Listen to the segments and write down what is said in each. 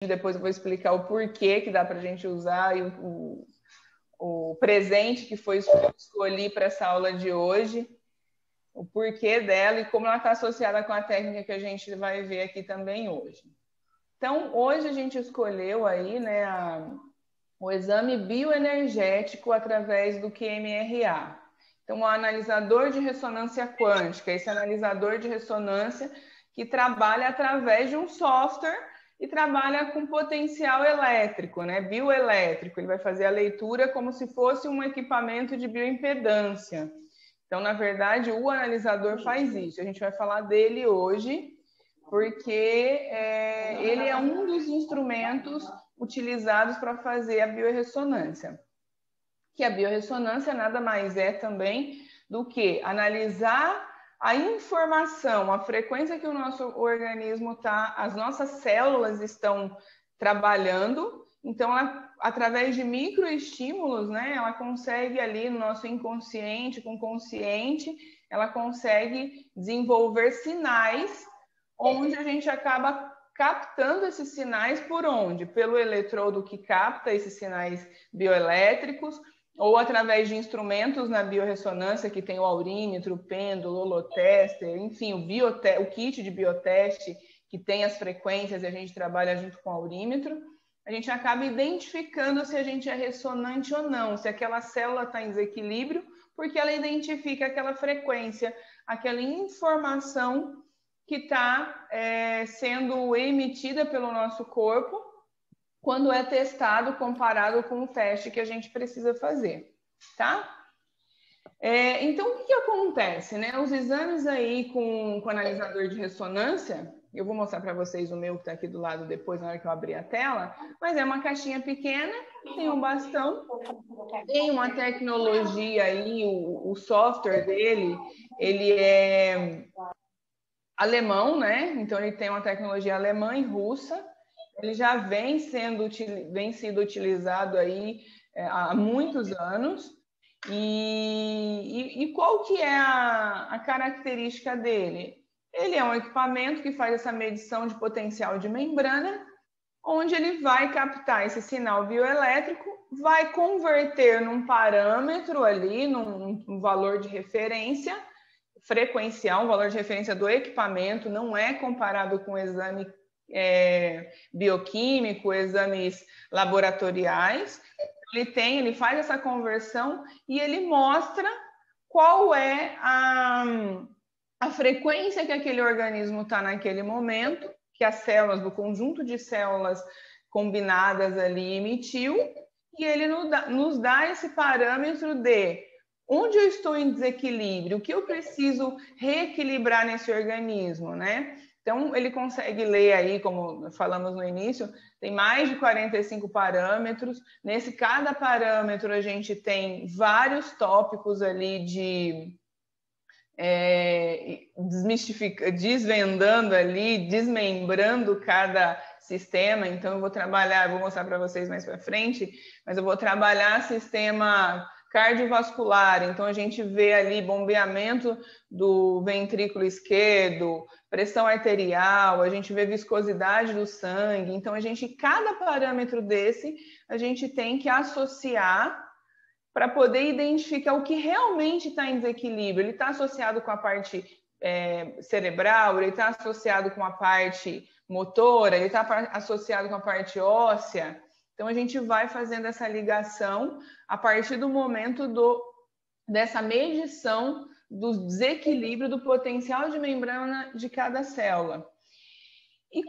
depois eu vou explicar o porquê que dá para a gente usar e o presente que foi escolhi para essa aula de hoje, o porquê dela e como ela está associada com a técnica que a gente vai ver aqui também hoje. Então, hoje a gente escolheu aí, né, o exame bioenergético através do QMRA. Então, o analisador de ressonância quântica, esse analisador de ressonância que trabalha através de um software e trabalha com potencial elétrico, né, bioelétrico. Ele vai fazer a leitura como se fosse um equipamento de bioimpedância. Então, na verdade, o analisador faz isso. A gente vai falar dele hoje, porque ele é um dos instrumentos utilizados para fazer a biorressonância. Que a biorressonância nada mais é também do que analisar a informação, a frequência que o nosso organismo está, as nossas células estão trabalhando. Então, através de microestímulos, né, ela consegue ali no nosso inconsciente, com o consciente, ela consegue desenvolver sinais onde a gente acaba captando esses sinais por onde? Pelo eletrodo que capta esses sinais bioelétricos, ou através de instrumentos na biorressonância, que tem o aurímetro, o pêndulo, o holotester, enfim, o kit de bioteste, que tem as frequências e a gente trabalha junto com o aurímetro, a gente acaba identificando se a gente é ressonante ou não, se aquela célula está em desequilíbrio, porque ela identifica aquela frequência, aquela informação que está sendo emitida pelo nosso corpo quando é testado comparado com o teste que a gente precisa fazer, tá? Então, o que acontece, né? Os exames aí com analisador de ressonância, eu vou mostrar para vocês o meu que está aqui do lado depois, na hora que eu abrir a tela, mas é uma caixinha pequena, tem um bastão, tem uma tecnologia aí, o software dele, ele é alemão, né? Então, ele tem uma tecnologia alemã e russa. Ele já vem sendo utilizado aí há muitos anos. E qual que é a característica dele? Ele é um equipamento que faz essa medição de potencial de membrana, onde ele vai captar esse sinal bioelétrico, vai converter num parâmetro ali, num valor de referência frequencial, um valor de referência do equipamento, não é comparado com o exame bioquímico, exames laboratoriais. Ele faz essa conversão e ele mostra qual é a frequência que aquele organismo está naquele momento, que as células, do conjunto de células combinadas ali emitiu, e ele nos dá esse parâmetro de onde eu estou em desequilíbrio, o que eu preciso reequilibrar nesse organismo, né? Então, ele consegue ler aí, como falamos no início, tem mais de 45 parâmetros. Nesse cada parâmetro, a gente tem vários tópicos ali de desvendando ali, desmembrando cada sistema. Então, eu vou mostrar para vocês mais para frente, mas eu vou trabalhar sistema cardiovascular. Então, a gente vê ali bombeamento do ventrículo esquerdo, pressão arterial, a gente vê viscosidade do sangue. Então, cada parâmetro desse, a gente tem que associar para poder identificar o que realmente está em desequilíbrio. Ele está associado com a parte cerebral, ele está associado com a parte motora, ele está associado com a parte óssea. Então, a gente vai fazendo essa ligação a partir do momento dessa medição do desequilíbrio do potencial de membrana de cada célula. E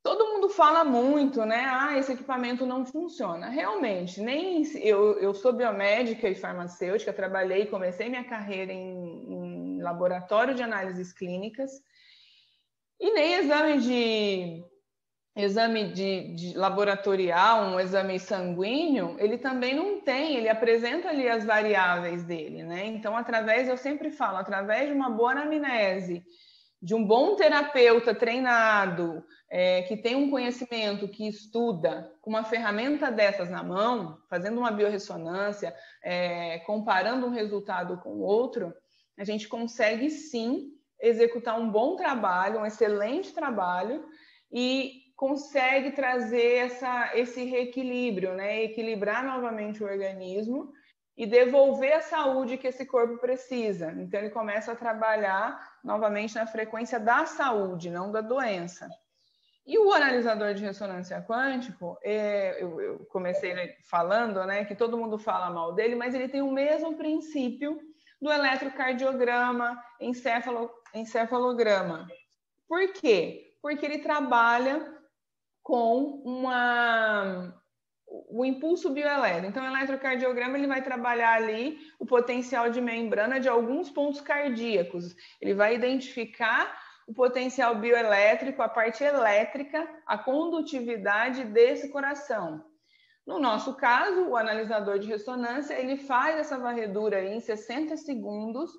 todo mundo fala muito, né? Esse equipamento não funciona. Realmente, nem eu sou biomédica e farmacêutica, comecei minha carreira em laboratório de análises clínicas, e nem exame de laboratorial, um exame sanguíneo, ele também não tem, ele apresenta ali as variáveis dele, né? Então, eu sempre falo, através de uma boa anamnese, de um bom terapeuta treinado, que tem um conhecimento, que estuda, com uma ferramenta dessas na mão, fazendo uma biorressonância, comparando um resultado com o outro, a gente consegue sim executar um bom trabalho, um excelente trabalho, e consegue trazer esse reequilíbrio, né? Equilibrar novamente o organismo e devolver a saúde que esse corpo precisa. Então, ele começa a trabalhar novamente na frequência da saúde, não da doença. E o analisador de ressonância quântico, eu comecei falando, né, que todo mundo fala mal dele, mas ele tem o mesmo princípio do eletrocardiograma, encefalograma. Por quê? Porque ele trabalha com o impulso bioelétrico. Então, o eletrocardiograma ele vai trabalhar ali o potencial de membrana de alguns pontos cardíacos. Ele vai identificar o potencial bioelétrico, a parte elétrica, a condutividade desse coração. No nosso caso, o analisador de ressonância, ele faz essa varredura aí em 60 segundos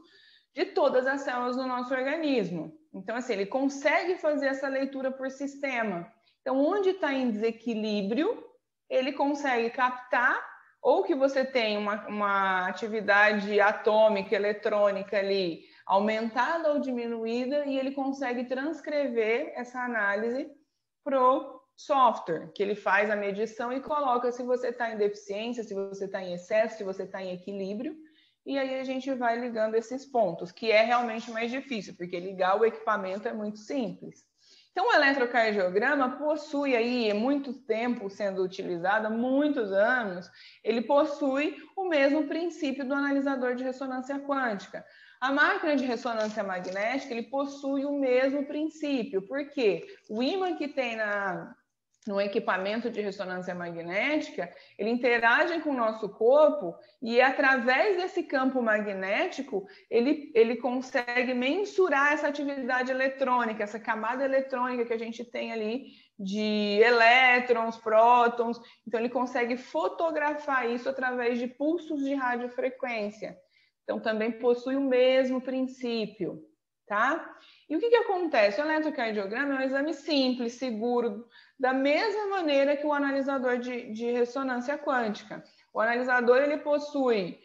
de todas as células do nosso organismo. Então, assim, ele consegue fazer essa leitura por sistema. Então, onde está em desequilíbrio, ele consegue captar ou que você tem uma atividade atômica, eletrônica ali, aumentada ou diminuída, e ele consegue transcrever essa análise para o software, que ele faz a medição e coloca se você está em deficiência, se você está em excesso, se você está em equilíbrio, e aí a gente vai ligando esses pontos, que é realmente mais difícil, porque ligar o equipamento é muito simples. Então, o eletrocardiograma possui aí, muito tempo sendo utilizado, há muitos anos, ele possui o mesmo princípio do analisador de ressonância quântica. A máquina de ressonância magnética, ele possui o mesmo princípio, porque o ímã que tem no equipamento de ressonância magnética, ele interage com o nosso corpo e através desse campo magnético, ele consegue mensurar essa atividade eletrônica, essa camada eletrônica que a gente tem ali de elétrons, prótons. Então, ele consegue fotografar isso através de pulsos de radiofrequência. Então, também possui o mesmo princípio, tá? E o que acontece? O eletrocardiograma é um exame simples, seguro, da mesma maneira que o analisador de ressonância quântica. O analisador, ele possui,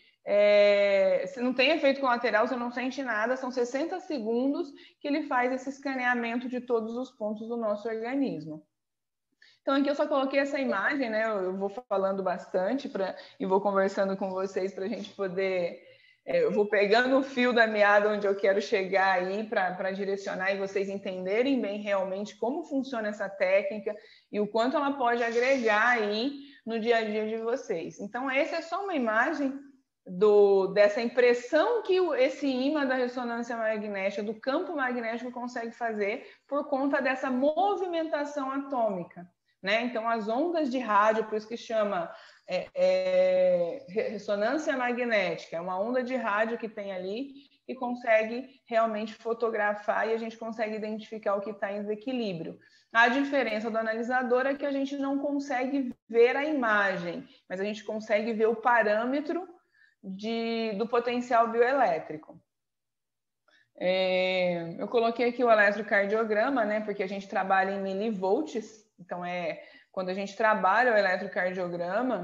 não tem efeito colateral, você não sente nada, são 60 segundos que ele faz esse escaneamento de todos os pontos do nosso organismo. Então, aqui eu só coloquei essa imagem, né? Eu vou falando bastante e vou conversando com vocês para a gente poder... eu vou pegando o fio da meada onde eu quero chegar aí para direcionar e vocês entenderem bem realmente como funciona essa técnica e o quanto ela pode agregar aí no dia a dia de vocês. Então, essa é só uma imagem dessa impressão que esse ímã da ressonância magnética, do campo magnético, consegue fazer por conta dessa movimentação atômica, né? Então, as ondas de rádio, por isso que chama... ressonância magnética, é uma onda de rádio que tem ali e consegue realmente fotografar e a gente consegue identificar o que está em desequilíbrio. A diferença do analisador é que a gente não consegue ver a imagem, mas a gente consegue ver o parâmetro do potencial bioelétrico. Eu coloquei aqui o eletrocardiograma, né, porque a gente trabalha em milivolts, então quando a gente trabalha o eletrocardiograma,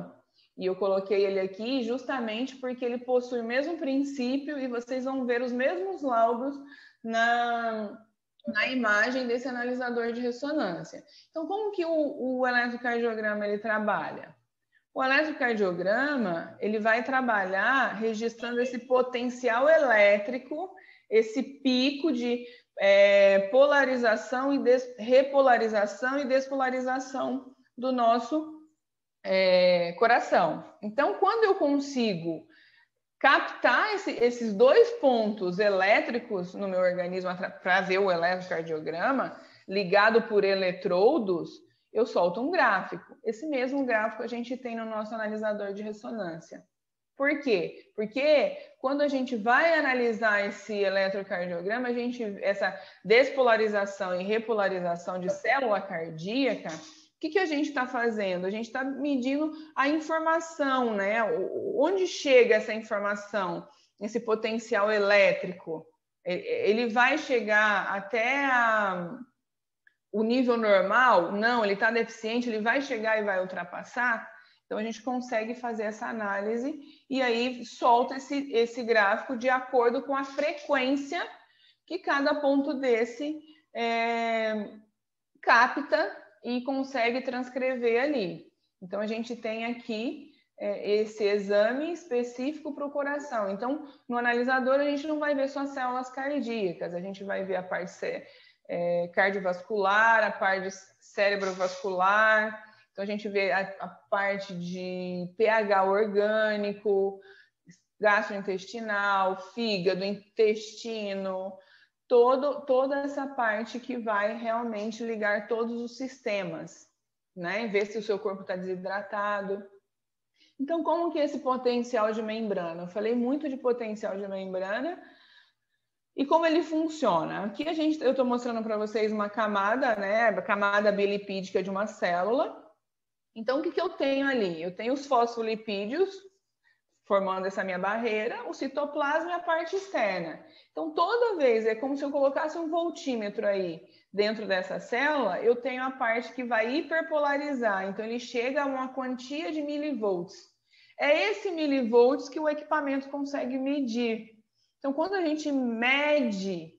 e eu coloquei ele aqui justamente porque ele possui o mesmo princípio e vocês vão ver os mesmos laudos na imagem desse analisador de ressonância. Então, como que o eletrocardiograma ele trabalha? O eletrocardiograma ele vai trabalhar registrando esse potencial elétrico, esse pico de polarização e repolarização e despolarização do nosso coração. Então, quando eu consigo captar esses dois pontos elétricos no meu organismo para ver o eletrocardiograma ligado por eletrodos, eu solto um gráfico. Esse mesmo gráfico a gente tem no nosso analisador de ressonância. Por quê? Porque quando a gente vai analisar esse eletrocardiograma, essa despolarização e repolarização de célula cardíaca, o que a gente está fazendo? A gente está medindo a informação, né? Onde chega essa informação, esse potencial elétrico? Ele vai chegar até o nível normal? Não, ele está deficiente, ele vai chegar e vai ultrapassar? Então, a gente consegue fazer essa análise e aí solta esse gráfico de acordo com a frequência que cada ponto desse capta e consegue transcrever ali. Então, a gente tem aqui esse exame específico para o coração. Então, no analisador, a gente não vai ver só células cardíacas, a gente vai ver a parte cardiovascular, a parte cerebrovascular. Então, a gente vê a parte de pH orgânico, gastrointestinal, fígado, intestino, toda essa parte que vai realmente ligar todos os sistemas, né? Ver se o seu corpo está desidratado. Então, como que é esse potencial de membrana? Eu falei muito de potencial de membrana e como ele funciona. Aqui eu estou mostrando para vocês uma camada, né? A camada bilipídica de uma célula. Então, o que eu tenho ali? Eu tenho os fosfolipídios, formando essa minha barreira, o citoplasma e a parte externa. Então, toda vez, é como se eu colocasse um voltímetro aí dentro dessa célula, eu tenho a parte que vai hiperpolarizar. Então, ele chega a uma quantia de milivolts. É esse milivolts que o equipamento consegue medir. Então, quando a gente mede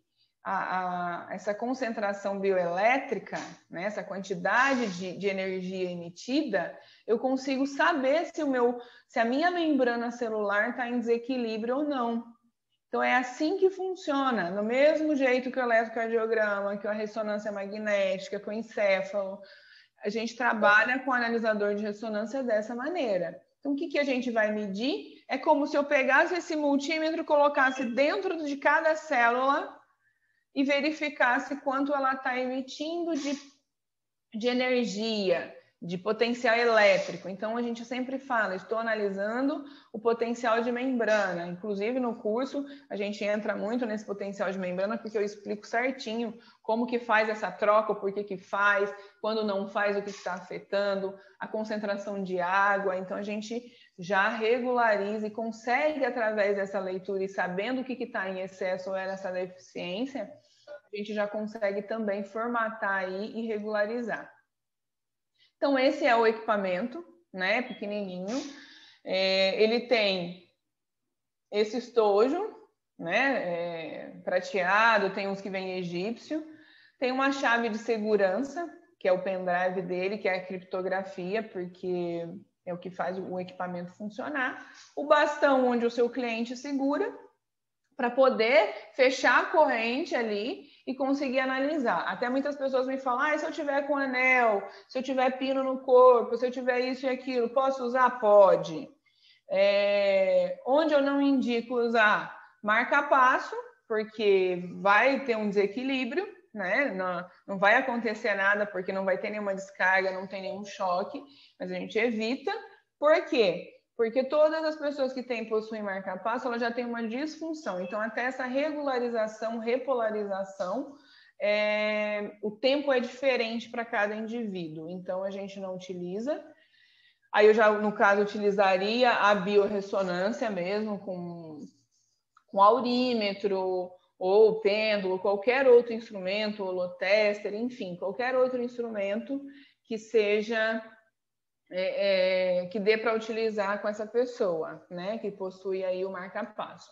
essa concentração bioelétrica, né, essa quantidade de energia emitida, eu consigo saber se a minha membrana celular está em desequilíbrio ou não. Então, é assim que funciona, do mesmo jeito que o eletrocardiograma, que a ressonância magnética, que o encéfalo. A gente trabalha com o analisador de ressonância dessa maneira. Então, o que a gente vai medir? É como se eu pegasse esse multímetro, colocasse dentro de cada célula e verificasse quanto ela está emitindo de energia, de potencial elétrico. Então, a gente sempre fala, estou analisando o potencial de membrana. Inclusive, no curso, a gente entra muito nesse potencial de membrana, porque eu explico certinho como que faz essa troca, por que faz, quando não faz, o que está afetando, a concentração de água. Então, a gente já regulariza e consegue, através dessa leitura e sabendo o que está em excesso ou era essa deficiência, a gente já consegue também formatar aí e regularizar. Então, esse é o equipamento, né, pequenininho. Ele tem esse estojo, né, prateado, tem uns que vem egípcio. Tem uma chave de segurança, que é o pendrive dele, que é a criptografia, porque é o que faz o equipamento funcionar. O bastão onde o seu cliente segura, para poder fechar a corrente ali e conseguir analisar. Até muitas pessoas me falam, se eu tiver com anel, se eu tiver pino no corpo, se eu tiver isso e aquilo, posso usar? Pode. Onde eu não indico usar? Marca-passo, porque vai ter um desequilíbrio, né? Não vai acontecer nada, porque não vai ter nenhuma descarga, não tem nenhum choque, mas a gente evita. Por quê? Porque todas as pessoas que possuem marca-passo, elas já têm uma disfunção. Então, até essa regularização, repolarização, o tempo é diferente para cada indivíduo. Então, a gente não utiliza. Aí eu já, no caso, utilizaria a biorressonância mesmo, com aurímetro, ou pêndulo, qualquer outro instrumento, holotester, enfim, qualquer outro instrumento que seja... que dê para utilizar com essa pessoa, né, que possui aí o marca-passo.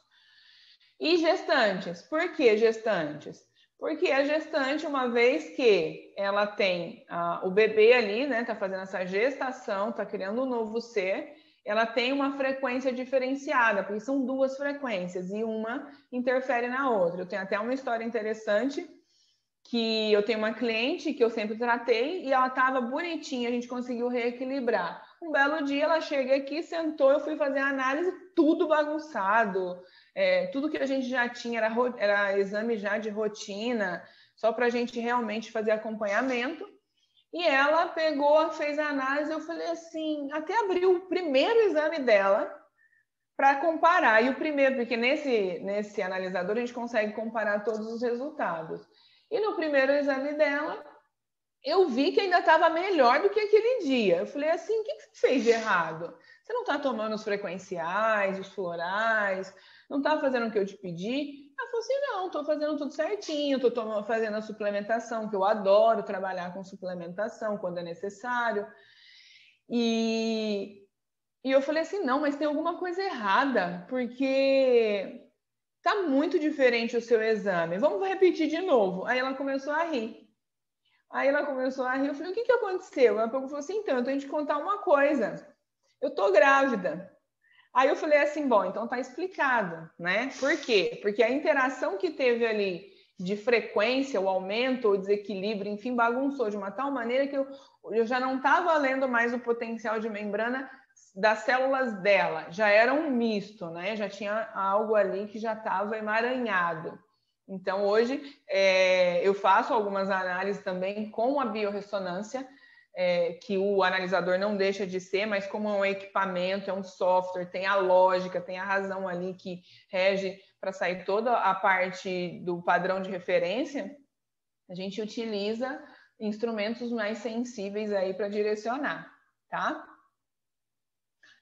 E gestantes, por que gestantes? Porque a gestante, uma vez que ela tem o bebê ali, né, tá fazendo essa gestação, tá criando um novo ser, ela tem uma frequência diferenciada, porque são duas frequências e uma interfere na outra. Eu tenho até uma história interessante, que eu tenho uma cliente que eu sempre tratei e ela estava bonitinha, a gente conseguiu reequilibrar. Um belo dia ela chega aqui, sentou, eu fui fazer a análise, tudo bagunçado, tudo que a gente já tinha era exame já de rotina, só para a gente realmente fazer acompanhamento. E ela pegou, fez a análise, eu falei assim, até abriu o primeiro exame dela para comparar. E o primeiro, porque nesse analisador a gente consegue comparar todos os resultados. E no primeiro exame dela, eu vi que ainda estava melhor do que aquele dia. Eu falei assim, o que você fez de errado? Você não está tomando os frequenciais, os florais, não está fazendo o que eu te pedi? Ela falou assim, não, estou fazendo tudo certinho, estou fazendo a suplementação, que eu adoro trabalhar com suplementação quando é necessário. E eu falei assim, não, mas tem alguma coisa errada, porque... tá muito diferente o seu exame. Vamos repetir de novo. Aí ela começou a rir. Aí ela começou a rir, eu falei, o que que aconteceu? Ela falou assim, então, eu tenho que te contar uma coisa. Eu tô grávida. Aí eu falei assim, bom, então tá explicado, né? Por quê? Porque a interação que teve ali de frequência, o aumento ou desequilíbrio, enfim, bagunçou de uma tal maneira que eu já não estava lendo mais o potencial de membrana das células dela, já era um misto, né? Já tinha algo ali que já estava emaranhado. Então, hoje, eu faço algumas análises também com a biorressonância, que o analisador não deixa de ser, mas como é um equipamento, é um software, tem a lógica, tem a razão ali que rege para sair toda a parte do padrão de referência, a gente utiliza instrumentos mais sensíveis aí para direcionar, tá?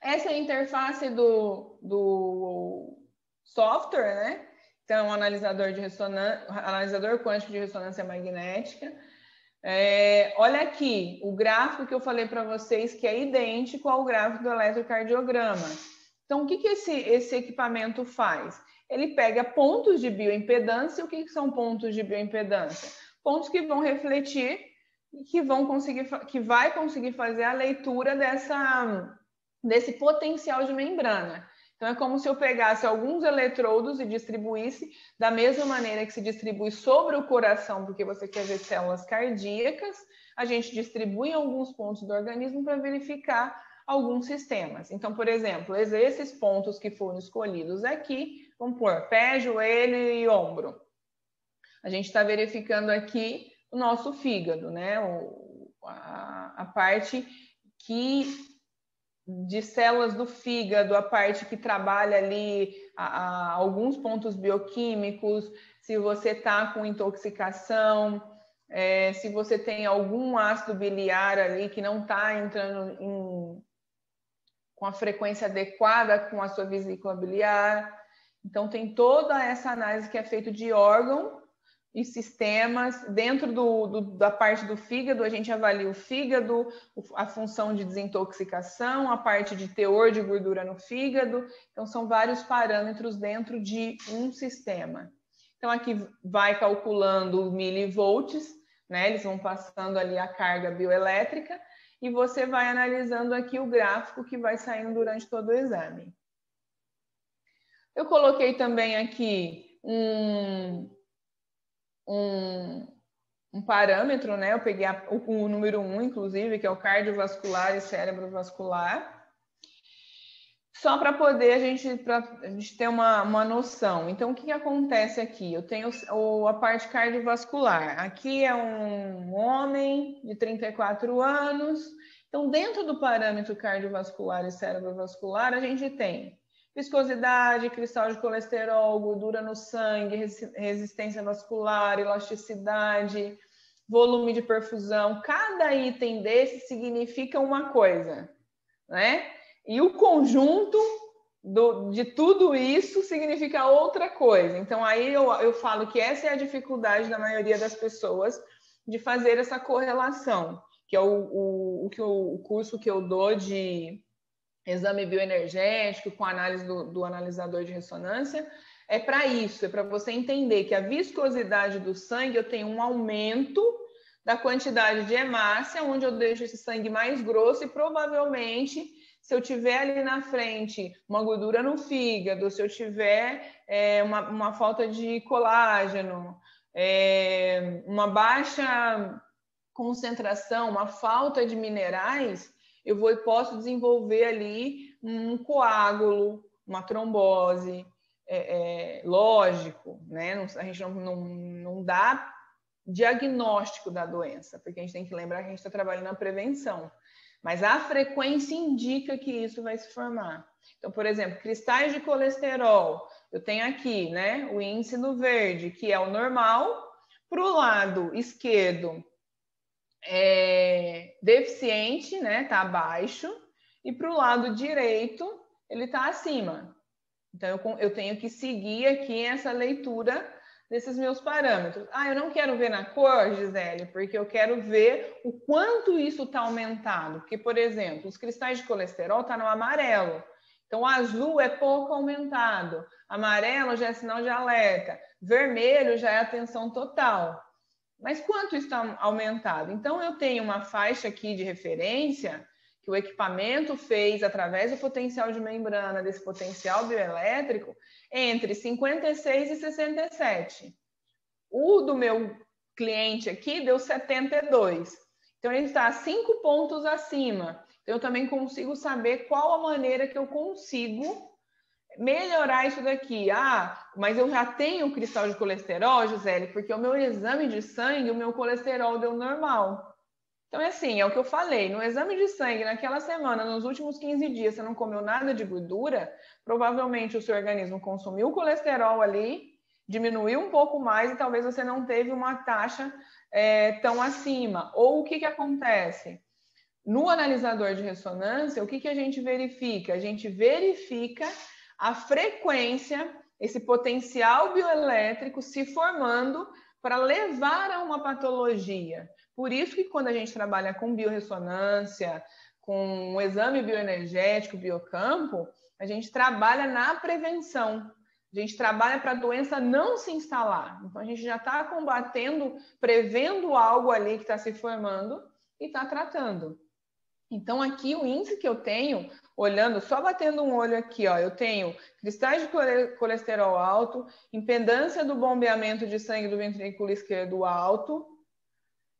Essa é a interface do software, né? Então, analisador quântico de ressonância magnética. Olha aqui, o gráfico que eu falei para vocês que é idêntico ao gráfico do eletrocardiograma. Então, o que esse equipamento faz? Ele pega pontos de bioimpedância. O que são pontos de bioimpedância? Pontos que vão refletir e que vai conseguir fazer a leitura desse potencial de membrana. Então, é como se eu pegasse alguns eletrodos e distribuísse da mesma maneira que se distribui sobre o coração, porque você quer ver células cardíacas, a gente distribui em alguns pontos do organismo para verificar alguns sistemas. Então, por exemplo, esses pontos que foram escolhidos aqui, vamos pôr pé, joelho e ombro. A gente está verificando aqui o nosso fígado, né? A parte de células do fígado, a parte que trabalha ali alguns pontos bioquímicos, se você está com intoxicação, se você tem algum ácido biliar ali que não está entrando com a frequência adequada com a sua vesícula biliar. Então, tem toda essa análise que é feita de órgão e sistemas. Dentro da parte do fígado, a gente avalia o fígado, a função de desintoxicação, a parte de teor de gordura no fígado. Então, são vários parâmetros dentro de um sistema. Então, aqui vai calculando milivolts, né? Eles vão passando ali a carga bioelétrica e você vai analisando aqui o gráfico que vai saindo durante todo o exame. Eu coloquei também aqui um parâmetro, né? Eu peguei o número 1, inclusive, que é o cardiovascular e cerebrovascular, só para poder a gente ter uma noção. Então, o que acontece aqui? Eu tenho a parte cardiovascular. Aqui é um homem de 34 anos. Então, dentro do parâmetro cardiovascular e cerebrovascular, a gente tem viscosidade, cristal de colesterol, gordura no sangue, resistência vascular, elasticidade, volume de perfusão. Cada item desse significa uma coisa, né? E o conjunto de tudo isso significa outra coisa. Então, aí eu falo que essa é a dificuldade da maioria das pessoas de fazer essa correlação, que é o curso que eu dou de exame bioenergético com análise do analisador de ressonância, é para isso, é para você entender que a viscosidade do sangue, eu tenho um aumento da quantidade de hemácia, onde eu deixo esse sangue mais grosso e provavelmente, se eu tiver ali na frente uma gordura no fígado, se eu tiver uma falta de colágeno, uma baixa concentração, uma falta de minerais, eu posso desenvolver ali um coágulo, uma trombose, lógico, né? A gente não dá diagnóstico da doença, porque a gente tem que lembrar que a gente está trabalhando na prevenção. Mas a frequência indica que isso vai se formar. Então, por exemplo, cristais de colesterol, eu tenho aqui, né, o índice no verde, que é o normal, para o lado esquerdo, deficiente, né, tá abaixo, e para o lado direito, ele está acima. Então, eu tenho que seguir aqui essa leitura desses meus parâmetros. Eu não quero ver na cor, Gisele, porque eu quero ver o quanto isso está aumentado. Porque, por exemplo, os cristais de colesterol estão no amarelo. Então, o azul é pouco aumentado. Amarelo já é sinal de alerta. Vermelho já é atenção total. Mas quanto está aumentado? Então, eu tenho uma faixa aqui de referência que o equipamento fez através do potencial de membrana, desse potencial bioelétrico, entre 56 e 67. O do meu cliente aqui deu 72. Então, ele está 5 pontos acima. Então, eu também consigo saber qual a maneira que eu consigo melhorar isso daqui. Ah, mas eu já tenho cristal de colesterol, Gisele, porque o meu exame de sangue, o meu colesterol deu normal. Então, é assim, é o que eu falei, no exame de sangue, naquela semana, nos últimos 15 dias, você não comeu nada de gordura, provavelmente o seu organismo consumiu colesterol ali, diminuiu um pouco mais e talvez você não teve uma taxa tão acima. Ou o que acontece? No analisador de ressonância, o que a gente verifica? A gente verifica a frequência, esse potencial bioelétrico se formando para levar a uma patologia. Por isso que quando a gente trabalha com biorressonância, com um exame bioenergético, biocampo, a gente trabalha na prevenção. A gente trabalha para a doença não se instalar. Então, a gente já está combatendo, prevendo algo ali que está se formando e está tratando. Então, aqui o índice que eu tenho, olhando, só batendo um olho aqui, ó, eu tenho cristais de colesterol alto, impedância do bombeamento de sangue do ventrículo esquerdo alto,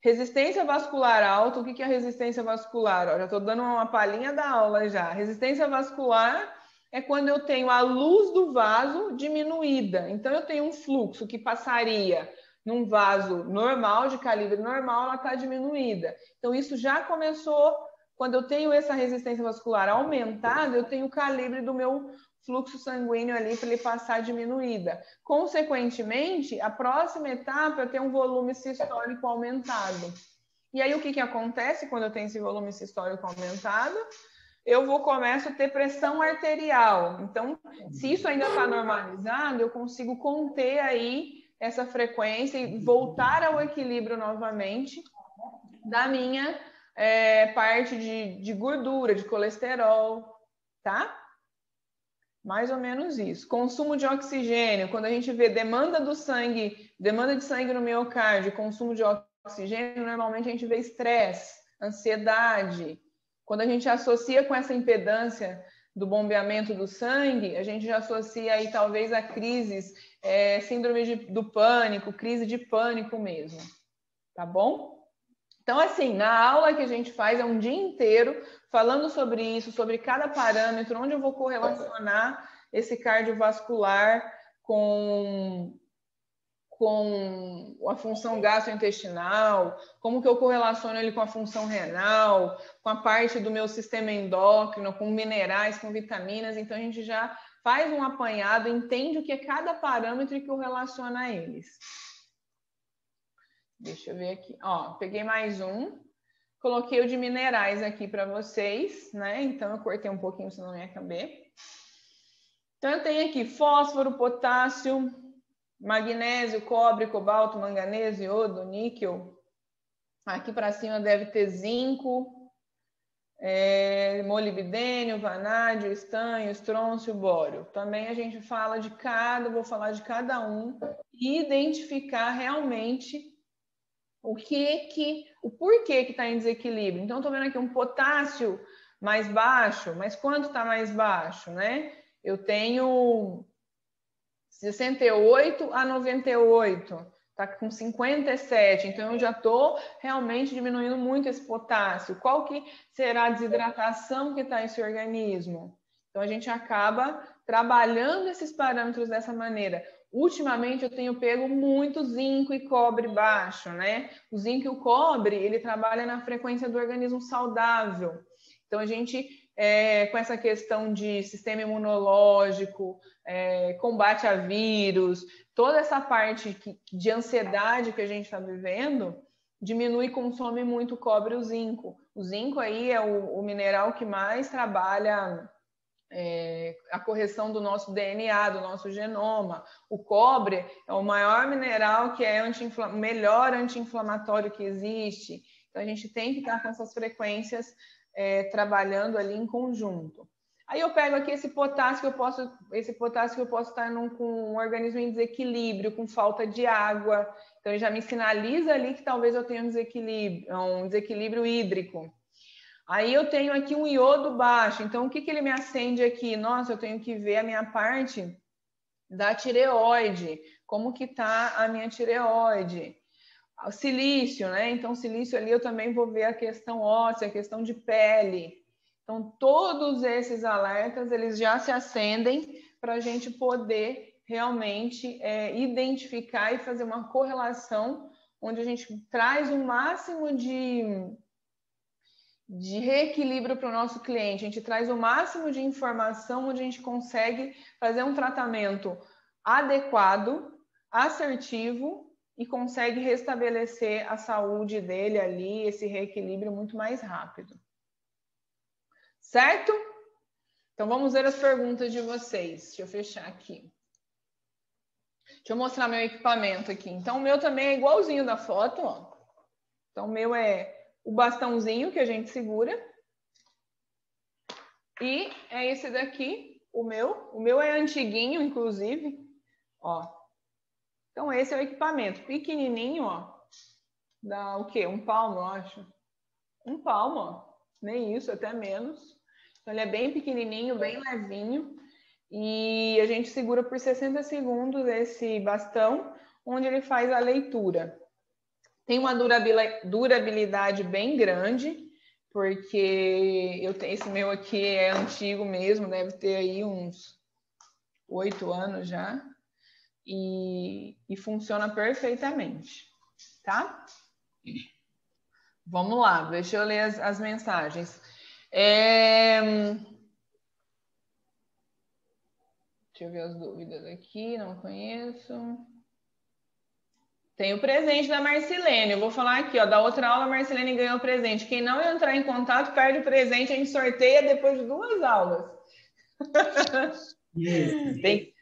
resistência vascular alta. O que é resistência vascular? Ó, já estou dando uma palhinha da aula já. Resistência vascular é quando eu tenho a luz do vaso diminuída. Então, eu tenho um fluxo que passaria num vaso normal, de calibre normal, ela está diminuída. Então, isso já começou. Quando eu tenho essa resistência vascular aumentada, eu tenho o calibre do meu fluxo sanguíneo ali para ele passar diminuída. Consequentemente, a próxima etapa é ter um volume sistólico aumentado. E aí, o que acontece quando eu tenho esse volume sistólico aumentado? Eu começo a ter pressão arterial. Então, se isso ainda está normalizado, eu consigo conter aí essa frequência e voltar ao equilíbrio novamente da minha parte de gordura, de colesterol, tá? Mais ou menos isso. Consumo de oxigênio, quando a gente vê demanda do sangue, demanda de sangue no miocárdio, consumo de oxigênio, normalmente a gente vê estresse, ansiedade. Quando a gente associa com essa impedância do bombeamento do sangue, a gente já associa aí talvez a crises, síndrome do pânico, crise de pânico mesmo, tá bom? Então, assim, na aula que a gente faz é um dia inteiro falando sobre isso, sobre cada parâmetro, onde eu vou correlacionar esse cardiovascular com a função gastrointestinal, como que eu correlaciono ele com a função renal, com a parte do meu sistema endócrino, com minerais, com vitaminas. Então, a gente já faz um apanhado, entende o que é cada parâmetro e que eu relaciono a eles. Deixa eu ver aqui. Ó, peguei mais um. Coloquei o de minerais aqui para vocês, né? Então, eu cortei um pouquinho, senão não ia caber. Então, eu tenho aqui fósforo, potássio, magnésio, cobre, cobalto, manganês, iodo, níquel. Aqui para cima deve ter zinco, molibdênio, vanádio, estanho, estrôncio, bório. Também a gente fala de vou falar de cada um e identificar realmente o porquê que está em desequilíbrio. Então, estou vendo aqui um potássio mais baixo, mas quanto está mais baixo, né? Eu tenho 68 a 98, está com 57, então eu já estou realmente diminuindo muito esse potássio. Qual que será a desidratação que está nesse organismo? Então, a gente acaba trabalhando esses parâmetros dessa maneira. Ultimamente, eu tenho pego muito zinco e cobre baixo, né? O zinco e o cobre, ele trabalha na frequência do organismo saudável. Então, a gente, com essa questão de sistema imunológico, combate a vírus, toda essa parte de ansiedade que a gente está vivendo, diminui e consome muito cobre e o zinco. O zinco aí é o mineral que mais trabalha a correção do nosso DNA, do nosso genoma. O cobre é o maior mineral que é o melhor anti-inflamatório que existe. Então, a gente tem que estar com essas frequências trabalhando ali em conjunto. Aí eu pego aqui esse potássio que eu posso estar com um organismo em desequilíbrio, com falta de água. Então, ele já me sinaliza ali que talvez eu tenha um desequilíbrio hídrico. Aí eu tenho aqui um iodo baixo. Então, o que ele me acende aqui? Nossa, eu tenho que ver a minha parte da tireoide. Como que tá a minha tireoide? O silício, né? Então, silício ali eu também vou ver a questão óssea, a questão de pele. Então, todos esses alertas, eles já se acendem para a gente poder realmente identificar e fazer uma correlação onde a gente traz o máximo de reequilíbrio para o nosso cliente, a gente traz o máximo de informação onde a gente consegue fazer um tratamento adequado, assertivo e consegue restabelecer a saúde dele ali, esse reequilíbrio muito mais rápido. Certo? Então, vamos ver as perguntas de vocês. Deixa eu fechar aqui. Deixa eu mostrar meu equipamento aqui. Então, o meu também é igualzinho da foto, ó. Então, o meu é o bastãozinho que a gente segura. E é esse daqui, o meu. O meu é antiguinho, inclusive. Ó. Então, esse é o equipamento. Pequenininho, ó. Dá o quê? Um palmo, eu acho. Um palmo, ó. Nem isso, até menos. Então, ele é bem pequenininho, bem levinho. E a gente segura por 60 segundos esse bastão, onde ele faz a leitura. Tem uma durabilidade bem grande, porque esse meu aqui é antigo mesmo, deve ter aí uns 8 anos já. E funciona perfeitamente, tá? Vamos lá, deixa eu ler as mensagens. Deixa eu ver as dúvidas aqui, não conheço. Tem o presente da Marcilene. Eu vou falar aqui, ó. Da outra aula, a Marcilene ganhou o presente. Quem não entrar em contato, perde o presente. A gente sorteia depois de 2 aulas.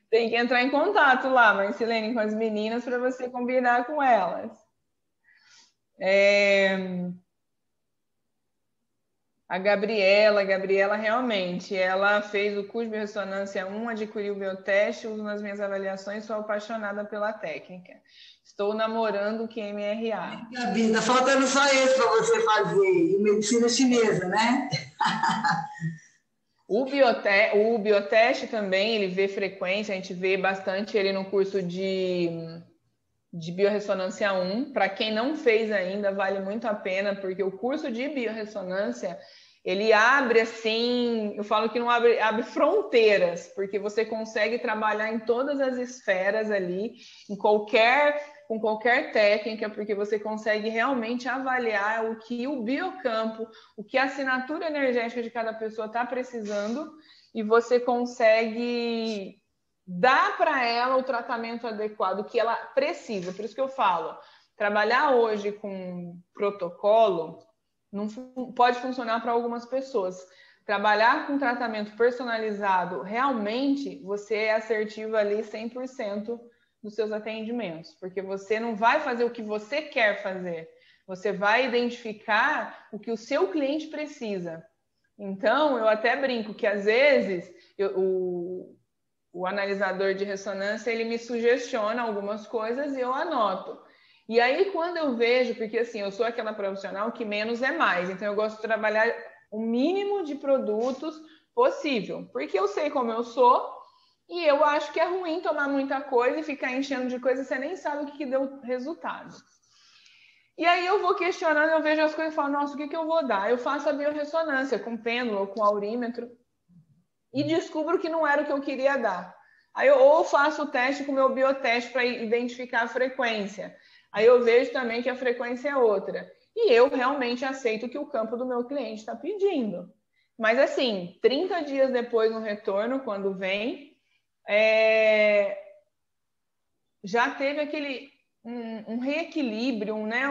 Tem que entrar em contato lá, Marcilene, com as meninas para você combinar com elas. A Gabriela realmente, ela fez o curso de ressonância 1, adquiriu o bioteste, uso nas minhas avaliações, sou apaixonada pela técnica. Estou namorando o QMRA. Gabi, tá faltando só esse para você fazer, e medicina chinesa, né? O bioteste também, ele vê frequência, a gente vê bastante ele no curso de biorressonância 1. Para quem não fez ainda, vale muito a pena, porque o curso de biorressonância, ele abre assim, eu falo que não abre fronteiras, porque você consegue trabalhar em todas as esferas ali, com qualquer técnica, porque você consegue realmente avaliar o que o biocampo, o que a assinatura energética de cada pessoa está precisando, e você consegue dar para ela o tratamento adequado que ela precisa. Por isso que eu falo, trabalhar hoje com protocolo não pode funcionar para algumas pessoas. Trabalhar com tratamento personalizado, realmente você é assertivo ali 100% dos seus atendimentos, porque você não vai fazer o que você quer fazer, você vai identificar o que o seu cliente precisa. Então, eu até brinco que às vezes o analisador de ressonância, ele me sugestiona algumas coisas e eu anoto. E aí, quando eu vejo, porque assim, eu sou aquela profissional que menos é mais, então eu gosto de trabalhar o mínimo de produtos possível, porque eu sei como eu sou e eu acho que é ruim tomar muita coisa e ficar enchendo de coisa, você nem sabe o que deu resultado. E aí eu vou questionando, eu vejo as coisas e falo, nossa, o que eu vou dar? Eu faço a biorressonância com pêndulo ou com aurímetro e descubro que não era o que eu queria dar. Aí eu ou faço o teste com o meu bioteste para identificar a frequência. Aí eu vejo também que a frequência é outra. E eu realmente aceito o que o campo do meu cliente está pedindo. Mas assim, 30 dias depois no retorno, quando vem, já teve aquele um reequilíbrio, né?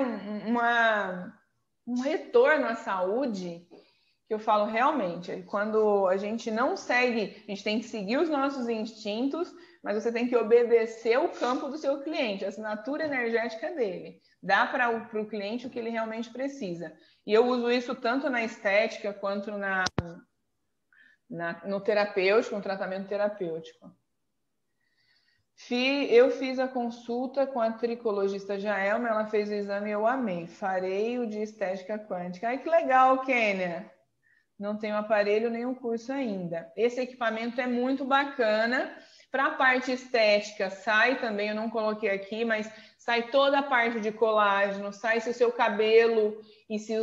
um retorno à saúde, que eu falo realmente, quando a gente não segue, a gente tem que seguir os nossos instintos, mas você tem que obedecer o campo do seu cliente, a assinatura energética dele. Dá para o cliente o que ele realmente precisa. E eu uso isso tanto na estética quanto no terapêutico, no tratamento terapêutico. Eu fiz a consulta com a tricologista Jaelma, ela fez o exame e eu amei. Farei o de estética quântica. Ai, que legal, Kênia! Não tenho aparelho nem o curso ainda. Esse equipamento é muito bacana. Para a parte estética, sai também, eu não coloquei aqui, mas sai toda a parte de colágeno, sai se o seu cabelo e se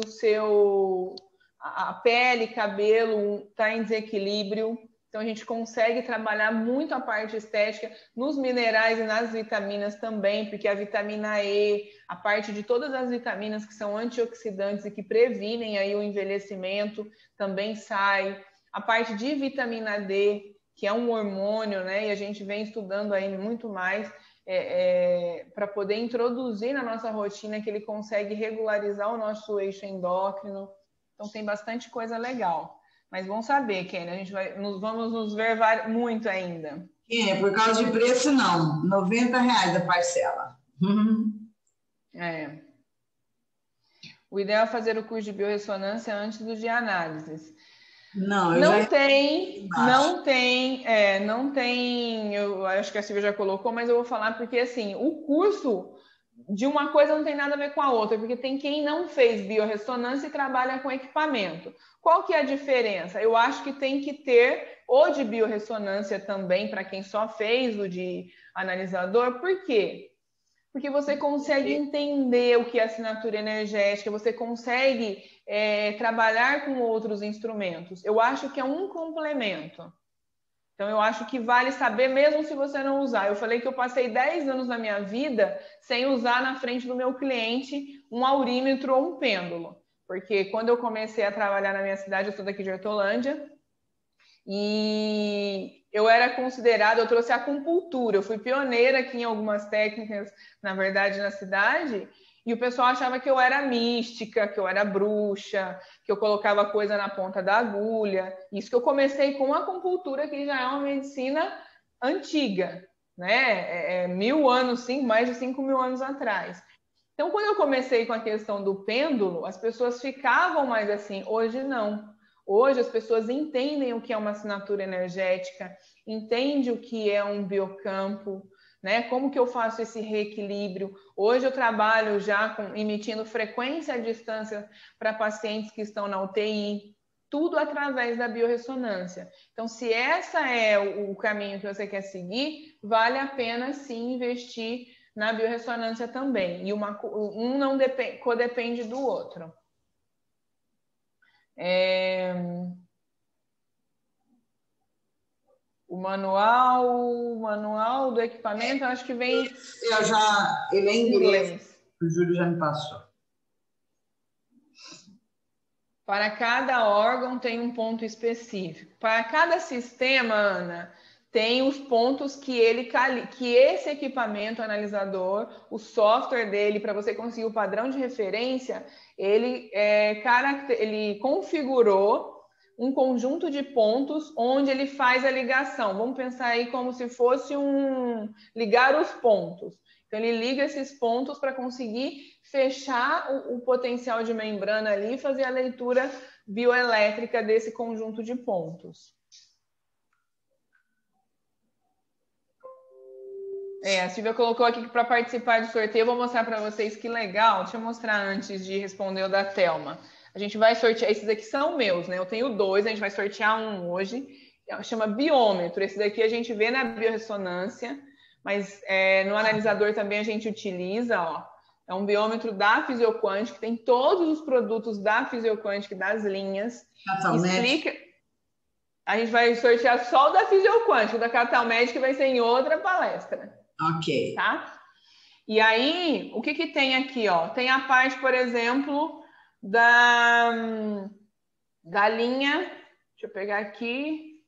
a pele, cabelo está em desequilíbrio. Então, a gente consegue trabalhar muito a parte estética nos minerais e nas vitaminas também, porque a vitamina E, a parte de todas as vitaminas que são antioxidantes e que previnem aí o envelhecimento, também sai. A parte de vitamina D, que é um hormônio, né? E a gente vem estudando aí muito mais para poder introduzir na nossa rotina que ele consegue regularizar o nosso eixo endócrino. Então, tem bastante coisa legal. Mas vamos saber, Kênia, vamos nos ver muito ainda. Kênia, por causa de preço, não. R$90 a parcela. O ideal é fazer o curso de biorressonância antes do de análises. Não tem, eu acho que a Silvia já colocou, mas eu vou falar porque, assim, o curso de uma coisa não tem nada a ver com a outra, porque tem quem não fez biorressonância e trabalha com equipamento. Qual que é a diferença? Eu acho que tem que ter o de biorressonância também, para quem só fez o de analisador. Por quê? Porque você consegue entender o que é assinatura energética, você consegue trabalhar com outros instrumentos. Eu acho que é um complemento. Então, eu acho que vale saber mesmo se você não usar. Eu falei que eu passei 10 anos na minha vida sem usar na frente do meu cliente um aurímetro ou um pêndulo. Porque quando eu comecei a trabalhar na minha cidade, eu sou daqui de Hortolândia, e eu era considerada, eu trouxe acupuntura, eu fui pioneira aqui em algumas técnicas, na verdade, na cidade, e o pessoal achava que eu era mística, que eu era bruxa, que eu colocava coisa na ponta da agulha. Isso que eu comecei com a acupuntura, que já é uma medicina antiga, né? 1000 anos, sim, mais de 5.000 anos atrás. Então, quando eu comecei com a questão do pêndulo, as pessoas ficavam mais assim. Hoje, não. Hoje, as pessoas entendem o que é uma assinatura energética, entendem o que é um biocampo, né? Como que eu faço esse reequilíbrio? Hoje eu trabalho já emitindo frequência à distância para pacientes que estão na UTI, tudo através da biorressonância. Então, se esse é o caminho que você quer seguir, vale a pena sim investir na biorressonância também. E um não codepende do outro. O manual do equipamento, acho que vem... Ele é em inglês. O Júlio já me passou. Para cada órgão tem um ponto específico. Para cada sistema, Ana, tem os pontos que esse equipamento analisador, o software dele, para você conseguir o padrão de referência, ele configurou um conjunto de pontos onde ele faz a ligação. Vamos pensar aí como se fosse ligar os pontos. Então, ele liga esses pontos para conseguir fechar o potencial de membrana ali e fazer a leitura bioelétrica desse conjunto de pontos. A Silvia colocou aqui que para participar do sorteio, eu vou mostrar para vocês que legal. Deixa eu mostrar antes de responder o da Thelma. A gente vai sortear, esses aqui são meus, né? Eu tenho 2, a gente vai sortear um hoje. Chama biômetro. Esse daqui a gente vê na biorressonância, mas no analisador também a gente utiliza, ó. É um biômetro da Fisioquântica, tem todos os produtos da Fisioquântica, das linhas. Explica. A gente vai sortear só o da Fisioquântica, o da Catalmed, que vai ser em outra palestra. Ok. Tá? E aí, o que tem aqui, ó? Tem a parte, por exemplo, da linha, deixa eu pegar aqui,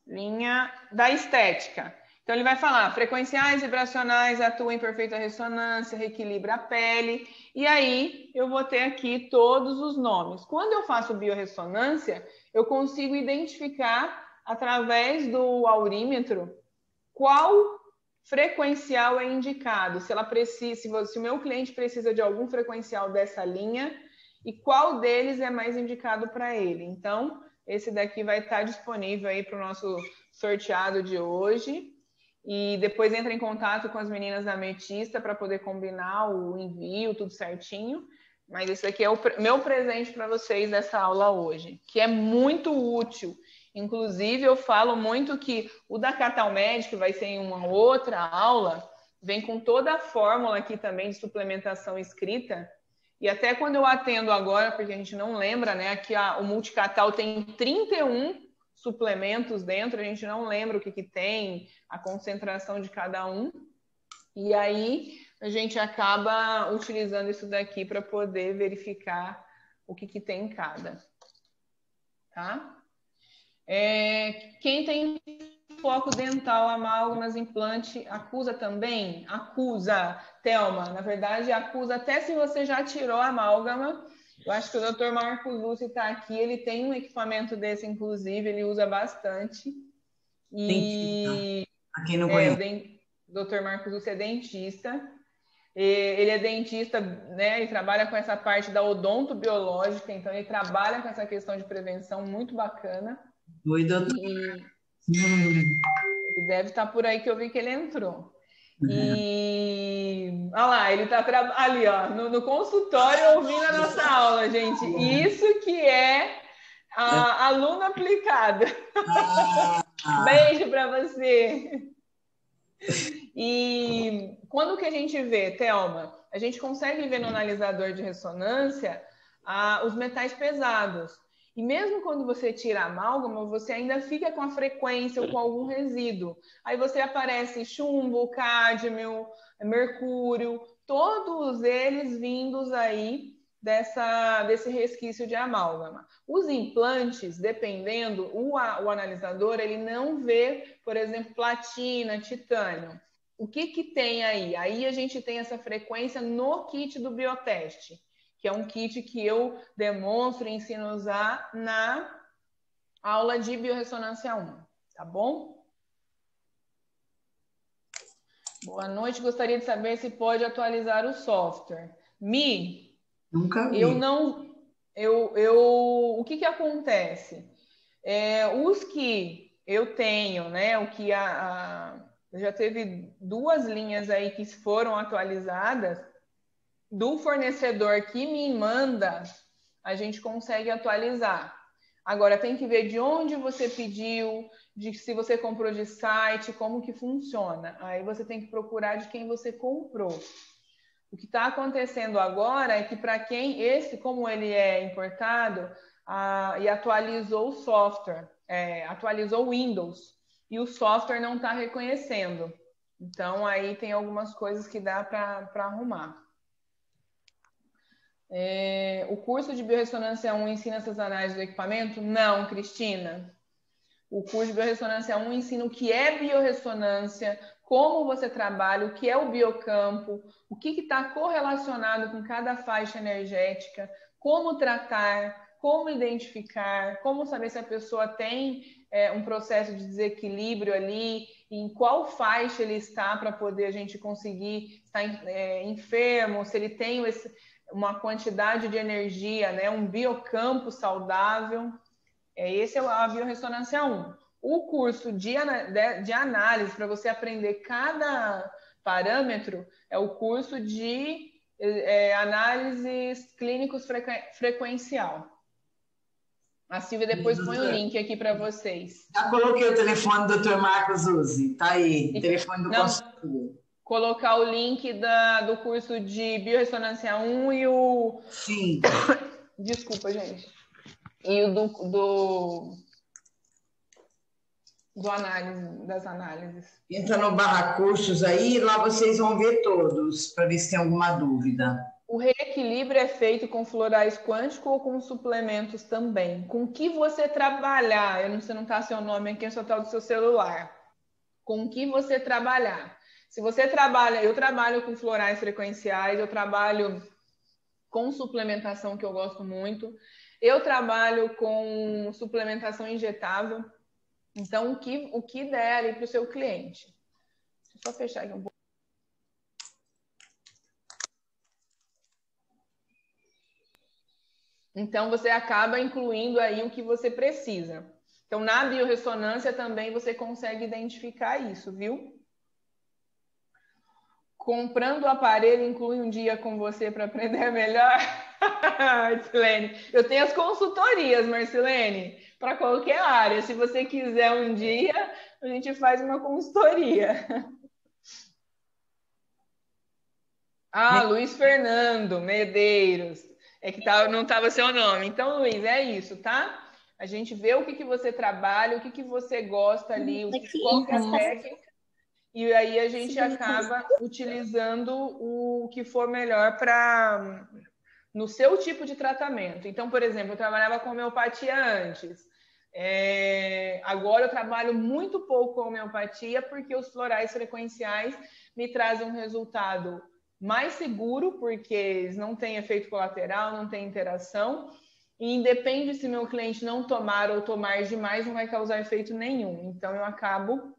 linha da estética. Então, ele vai falar, frequenciais vibracionais atuam em perfeita ressonância, reequilibra a pele, e aí eu vou ter aqui todos os nomes. Quando eu faço biorressonância, eu consigo identificar, através do aurímetro, qual frequencial é indicado, se o meu cliente precisa de algum frequencial dessa linha e qual deles é mais indicado para ele. Então, esse daqui vai estar disponível aí para o nosso sorteado de hoje. E depois entra em contato com as meninas da Ametista para poder combinar o envio, tudo certinho. Mas esse aqui é o meu presente para vocês dessa aula hoje, que é muito útil. Inclusive, eu falo muito que o da Catalmed, que vai ser em uma outra aula, vem com toda a fórmula aqui também de suplementação escrita. E até quando eu atendo agora, porque a gente não lembra, né? Aqui o Multicatal tem 31 suplementos dentro, a gente não lembra o que tem, a concentração de cada um. E aí a gente acaba utilizando isso daqui para poder verificar o que tem em cada. Tá? Quem tem foco dental, amálgamas, implante, acusa também? Acusa, Thelma. Na verdade, acusa até se você já tirou a amálgama. Eu acho que o Dr. Marcos Lúcio está aqui. Ele tem um equipamento desse, inclusive, ele usa bastante. E a quem não conhece. O Dr. Marcos Lúcio é dentista. Ele é dentista, né? Ele trabalha com essa parte da odontobiológica, então ele trabalha com essa questão de prevenção muito bacana. Oi, doutor. Ele deve estar por aí que eu vi que ele entrou. E olha lá, ele está ali, ó, no consultório ouvindo a nossa aula, gente. Isso que é a aluna aplicada. Beijo para você. E quando que a gente vê, Thelma? A gente consegue ver no analisador de ressonância os metais pesados. E mesmo quando você tira a amálgama, você ainda fica com a frequência ou com algum resíduo. Aí você aparece chumbo, cádmio, mercúrio, todos eles vindos aí desse resquício de amálgama. Os implantes, dependendo, o analisador, ele não vê, por exemplo, platina, titânio. O que tem aí? Aí a gente tem essa frequência no kit do bioteste, que é um kit que eu demonstro e ensino a usar na aula de biorressonância 1, tá bom? Boa noite, gostaria de saber se pode atualizar o software. Nunca vi. O que acontece? Os que eu tenho, né? O que já teve 2 linhas aí que foram atualizadas, do fornecedor que me manda, a gente consegue atualizar. Agora, tem que ver de onde você pediu, se você comprou de site, como que funciona. Aí você tem que procurar de quem você comprou. O que está acontecendo agora é que para quem como ele é importado, e atualizou o software, atualizou o Windows, e o software não está reconhecendo. Então, aí tem algumas coisas que dá para arrumar. O curso de biorressonância 1 ensina essas análises do equipamento? Não, Cristina. O curso de biorressonância 1 ensina o que é biorressonância, como você trabalha, o que é o biocampo, o que está correlacionado com cada faixa energética, como tratar, como identificar, como saber se a pessoa tem um processo de desequilíbrio ali, em qual faixa ele está para poder a gente conseguir estar enfermo, se ele tem uma quantidade de energia, né, um biocampo saudável. Esse é a biorressonância 1. O curso de análise, para você aprender cada parâmetro, é o curso de análises clínicos frequencial. A Silvia depois põe o link aqui para vocês. Já coloquei o telefone do Dr. Marcos Uzzi. Tá aí, o telefone do consultor. Colocar o link do curso de biorressonância 1 e o... Sim. Desculpa, gente. E o das análises. Entra no /cursos aí, lá vocês vão ver todos, para ver se tem alguma dúvida. O reequilíbrio é feito com florais quânticos ou com suplementos também? Com o que você trabalhar, você não está seu nome aqui, é só tá do seu celular. Com o que você trabalhar. Se você trabalha, eu trabalho com florais frequenciais, eu trabalho com suplementação, que eu gosto muito. Eu trabalho com suplementação injetável. Então, o que der ali para o seu cliente. Deixa eu só fechar aqui um pouco. Então, você acaba incluindo aí o que você precisa. Então, na biorressonância também você consegue identificar isso, viu? Comprando o aparelho inclui um dia com você para aprender melhor? Marcilene, eu tenho as consultorias, Marcilene, para qualquer área. Se você quiser um dia, a gente faz uma consultoria. Ah, Luiz Fernando Medeiros. É que não estava seu nome. Então, Luiz, é isso, tá? A gente vê o que você trabalha, o que você gosta ali, qual que é a técnica, e aí a gente acaba utilizando o que for melhor no seu tipo de tratamento. Então, por exemplo, eu trabalhava com homeopatia antes. Agora eu trabalho muito pouco com homeopatia porque os florais frequenciais me trazem um resultado mais seguro, porque eles não têm efeito colateral, não tem interação, e independe se meu cliente não tomar ou tomar demais, não vai causar efeito nenhum. Então, eu acabo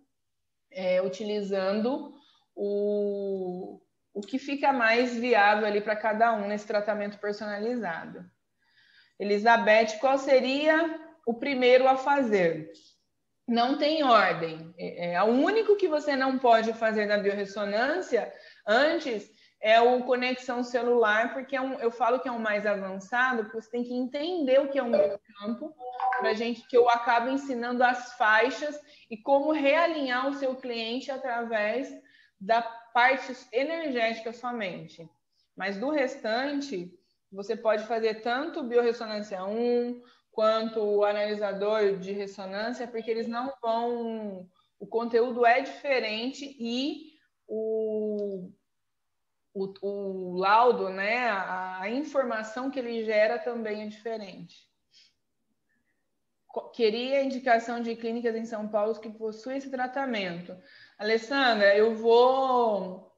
utilizando o que fica mais viável ali para cada um nesse tratamento personalizado. Elizabeth, qual seria o primeiro a fazer? Não tem ordem. O único que você não pode fazer na biorressonância antes é o conexão celular, porque eu falo que é um mais avançado, porque você tem que entender o que é um biocampo, para gente, que eu acabo ensinando as faixas e como realinhar o seu cliente através da parte energética somente. Mas do restante, você pode fazer tanto biorressonância 1 quanto o analisador de ressonância, porque eles não vão... O conteúdo é diferente e o laudo, né, a informação que ele gera também é diferente. Queria indicação de clínicas em São Paulo que possuem esse tratamento. Alessandra, eu vou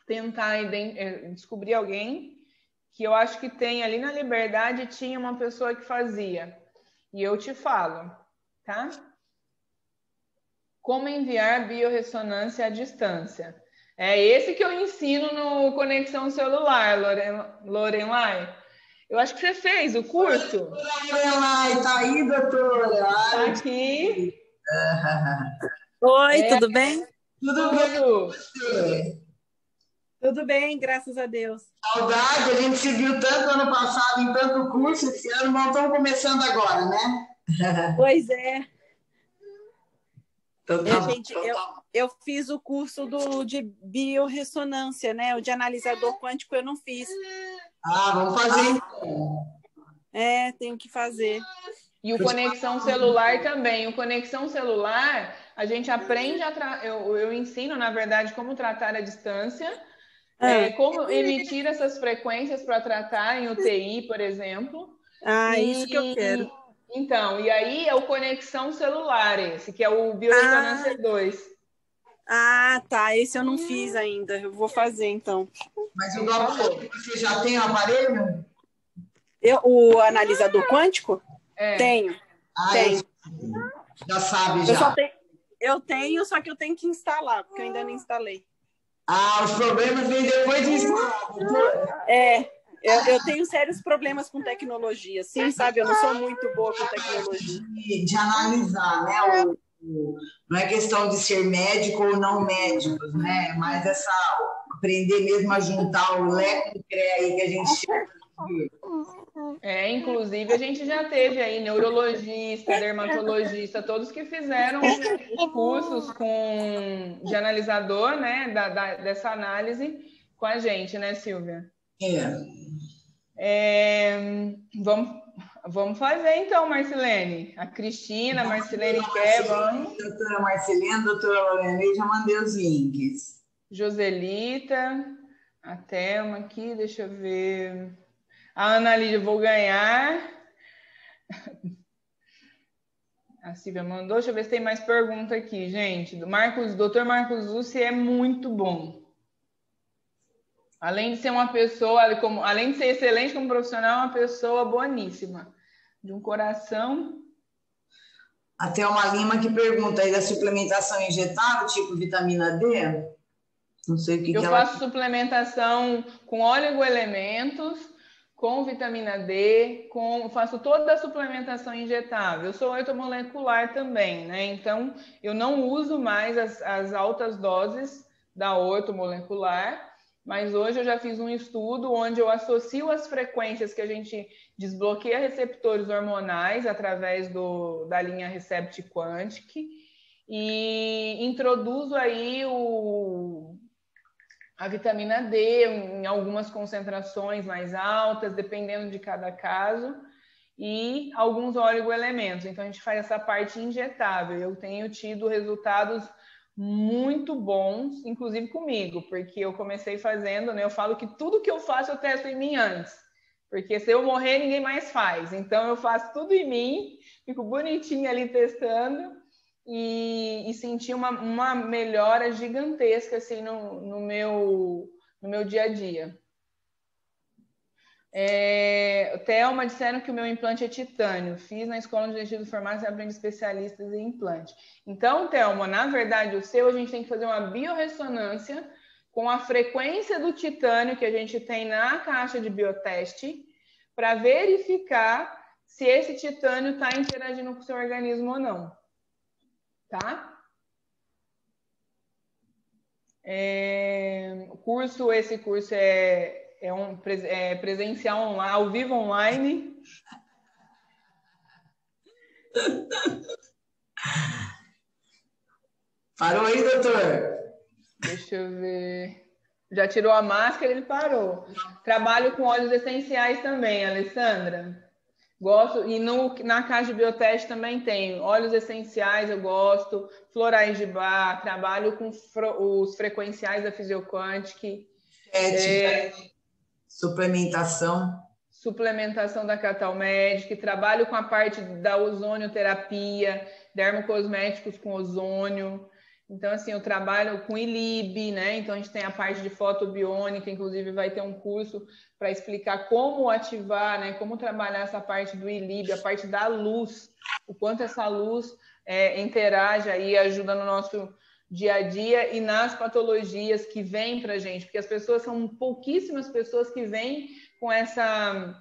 tentar descobrir alguém que eu acho que tem ali na Liberdade, tinha uma pessoa que fazia. E eu te falo, tá? Como enviar biorressonância à distância. É esse que eu ensino no Conexão Celular, Lorelai. Eu acho que você fez o curso. Lorelai, tá aí, doutora? Tá aqui. Oi, tudo bem? Tudo bem com você? Tudo bem, graças a Deus. Saudade, a gente se viu tanto ano passado em tanto curso, esse ano não estão começando agora, né? Pois é. Então, eu fiz o curso de biorressonância, né? O de analisador quântico eu não fiz. Vamos fazer então. Tenho que fazer. E o Conexão Celular também. O Conexão Celular, a gente aprende eu ensino, na verdade, como tratar a distância, como emitir essas frequências para tratar em UTI, por exemplo. Isso que eu quero. Então, e aí é o Conexão Celular esse, que é o Biorressonância 2. Tá. Esse eu não fiz ainda. Eu vou fazer, então. Mas o Doppler, você já tem o aparelho? O analisador quântico? Tenho. Tenho. Já sabe, já. Eu tenho, só que eu tenho que instalar, porque eu ainda não instalei. Os problemas vêm depois de instalar. Eu tenho sérios problemas com tecnologia, sim, sabe? Eu não sou muito boa com tecnologia. De analisar, né? Não é questão de ser médico ou não médicos, né? Mas aprender mesmo a juntar o leque do CREA aí que a gente chama de... Inclusive a gente já teve aí neurologista, dermatologista, todos que fizeram cursos de analisador, né? Dessa análise com a gente, né, Silvia? Vamos fazer então, Marcilene. A Cristina, a Marcilene quer, vamos. Doutora Marcilene, doutora Lorena, já mandei os links. Joselita, a Thelma aqui, deixa eu ver. A Ana Lídia, vou ganhar. A Silvia mandou, deixa eu ver se tem mais pergunta aqui, gente. Dr. Marcos Zussi é muito bom. Além de ser uma pessoa, além de ser excelente como profissional, é uma pessoa boníssima. De um coração. Até uma Lima que pergunta aí da suplementação injetável, tipo vitamina D. Não sei o que eu faço suplementação com oligoelementos, com vitamina D, faço toda a suplementação injetável. Eu sou ortomolecular também, né? Então, eu não uso mais as altas doses da ortomolecular, mas hoje eu já fiz um estudo onde eu associo as frequências que a gente desbloqueia receptores hormonais através da linha Recept Quantic e introduzo aí a vitamina D em algumas concentrações mais altas, dependendo de cada caso, e alguns oligoelementos. Então, a gente faz essa parte injetável. Eu tenho tido resultados muito bons, inclusive comigo, porque eu comecei fazendo, né? Eu falo que tudo que eu faço eu testo em mim antes, porque se eu morrer, ninguém mais faz. Então, eu faço tudo em mim, fico bonitinha ali testando, e senti uma melhora gigantesca assim, no meu dia a dia. Thelma, disseram que o meu implante é titânio. Fiz na escola de vestido formato e aprendi especialistas em implante. Então, Thelma, na verdade, o seu a gente tem que fazer uma biorressonância com a frequência do titânio que a gente tem na caixa de bioteste para verificar se esse titânio está interagindo com o seu organismo ou não. Tá? Esse curso é presencial ao vivo online. Parou aí, doutor? Deixa eu ver. Já tirou a máscara, ele parou. Trabalho com óleos essenciais também, Alessandra. Gosto, e na caixa de bioteste também tem óleos essenciais, eu gosto, florais de bar, trabalho com os frequenciais da Physioquantic. Suplementação da Catalmedic, trabalho com a parte da ozonioterapia, dermocosméticos com ozônio. Então, assim, eu trabalho com ILIB, né? Então, a gente tem a parte de fotobiônica, inclusive vai ter um curso para explicar como ativar, né? Como trabalhar essa parte do ILIB, a parte da luz, o quanto essa luz interage aí, ajuda no nosso dia a dia e nas patologias que vêm para a gente, porque as pessoas são pouquíssimas pessoas que vêm com essa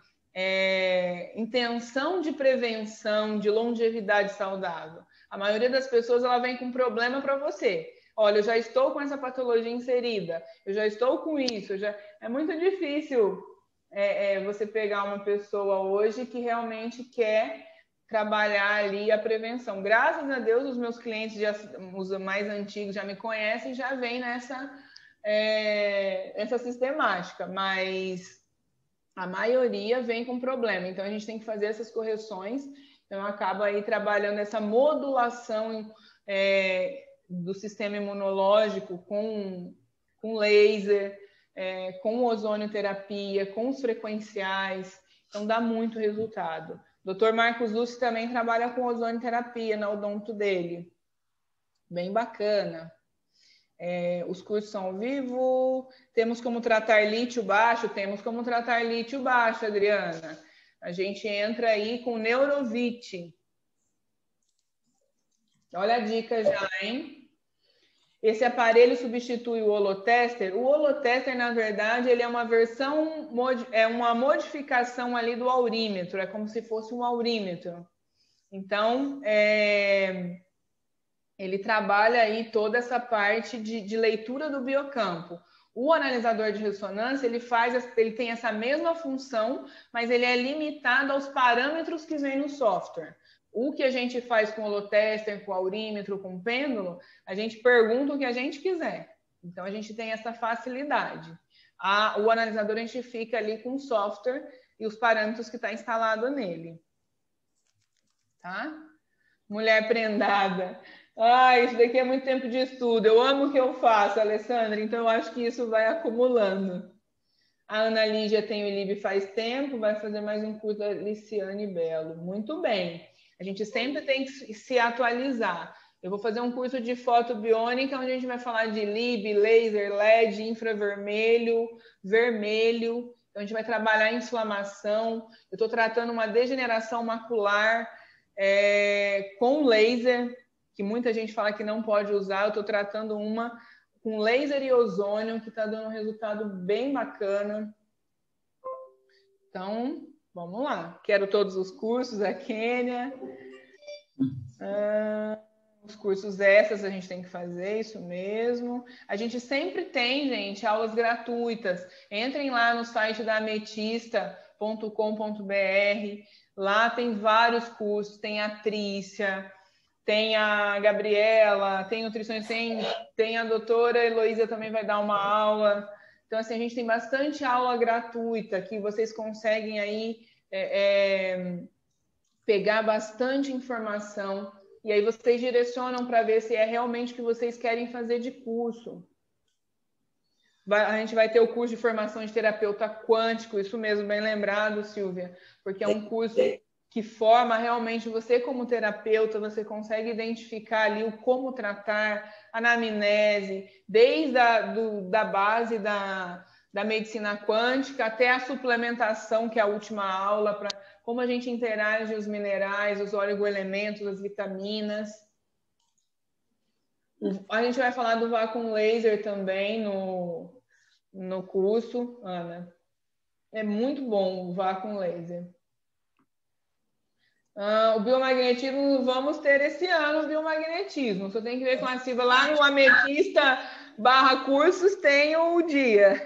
intenção de prevenção, de longevidade saudável. A maioria das pessoas ela vem com problema para você. Olha, eu já estou com essa patologia inserida, eu já estou com isso. É muito difícil você pegar uma pessoa hoje que realmente quer trabalhar ali a prevenção. Graças a Deus, os meus clientes, os mais antigos, já me conhecem, já vêm nessa sistemática, mas a maioria vem com problema. Então, a gente tem que fazer essas correções. Então, acaba aí trabalhando essa modulação do sistema imunológico com laser, com ozonioterapia, com os frequenciais. Então, dá muito resultado. O Dr. Marcos Lúcio também trabalha com ozonioterapia na odonto dele. Bem bacana. Os cursos são ao vivo. Temos como tratar lítio baixo? Temos como tratar lítio baixo, Adriana. A gente entra aí com Neurovit. Olha a dica já, hein? Esse aparelho substitui o Holotester. O Holotester, na verdade, ele é uma versão, uma modificação ali do aurímetro. É como se fosse um aurímetro. Então, ele trabalha aí toda essa parte de leitura do biocampo. O analisador de ressonância, ele tem essa mesma função, mas ele é limitado aos parâmetros que vem no software. O que a gente faz com o holotester, com o aurímetro, com o pêndulo, a gente pergunta o que a gente quiser. Então, a gente tem essa facilidade. O analisador, a gente fica ali com o software e os parâmetros que está instalado nele. Tá? Mulher prendada. Isso daqui é muito tempo de estudo. Eu amo o que eu faço, Alessandra, então eu acho que isso vai acumulando. A Ana Lígia tem o ILIB faz tempo, vai fazer mais um curso da Liciane Belo. Muito bem. A gente sempre tem que se atualizar. Eu vou fazer um curso de fotobiônica, onde a gente vai falar de ILIB, laser, LED, infravermelho, vermelho. Então, a gente vai trabalhar inflamação. Eu estou tratando uma degeneração macular com laser, que muita gente fala que não pode usar. Eu estou tratando uma com laser e ozônio, que está dando um resultado bem bacana. Então, vamos lá. Quero todos os cursos, a Kênia. Os cursos extras a gente tem que fazer, isso mesmo. A gente sempre tem, gente, aulas gratuitas. Entrem lá no site da ametista.com.br. Lá tem vários cursos. Tem a Trícia, tem a Gabriela, tem nutrições, tem a doutora Heloísa também vai dar uma aula. Então, assim, a gente tem bastante aula gratuita que vocês conseguem aí pegar bastante informação e aí vocês direcionam para ver se é realmente o que vocês querem fazer de curso. A gente vai ter o curso de formação de terapeuta quântico, isso mesmo, bem lembrado, Silvia, porque é um curso que forma realmente você como terapeuta, você consegue identificar ali o como tratar, a anamnese, desde da base da medicina quântica até a suplementação, que é a última aula, para como a gente interage os minerais, os oligoelementos, as vitaminas. A gente vai falar do vácuo laser também no curso, Ana. É muito bom o vácuo laser. O biomagnetismo, vamos ter esse ano o biomagnetismo. Só tem que ver com a Silvia. Lá no Ametista/cursos tem o dia.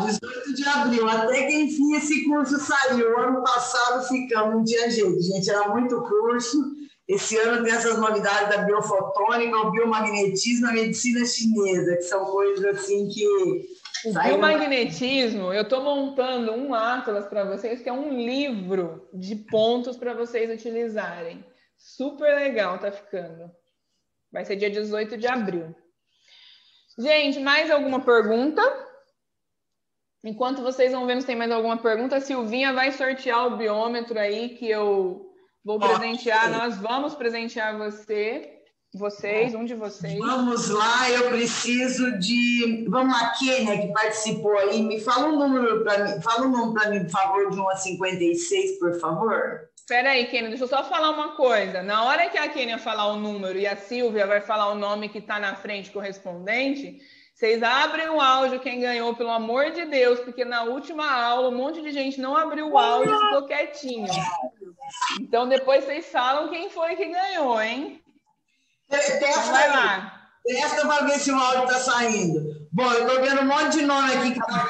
18 de abril. Até que enfim esse curso saiu. Ano passado ficamos, não tinha jeito, gente. Era muito curso. Esse ano tem essas novidades da biofotônica, o biomagnetismo, a medicina chinesa, que são coisas assim que... O biomagnetismo, eu estou montando um atlas para vocês, que é um livro de pontos para vocês utilizarem. Super legal, tá ficando. Vai ser dia 18 de abril. Gente, mais alguma pergunta? Enquanto vocês vão vendo se tem mais alguma pergunta, a Silvinha vai sortear o biômetro aí, que eu vou presentear. Nós vamos presentear vocês, um de vocês. Vamos lá, eu preciso de... Vamos lá, Kênia, que participou aí, me fala um número para mim. Fala um número para mim, por favor, de 1 a 56, por favor. Espera aí, Kênia, deixa eu só falar uma coisa. Na hora que a Kênia falar o número e a Silvia vai falar o nome que está na frente correspondente, vocês abrem o áudio quem ganhou, pelo amor de Deus, porque na última aula um monte de gente não abriu o áudio e ficou quietinho. Então depois vocês falam quem foi que ganhou, hein? Então vai lá. Testa para ver se o áudio está saindo. Bom, eu estou vendo um monte de nome aqui que tá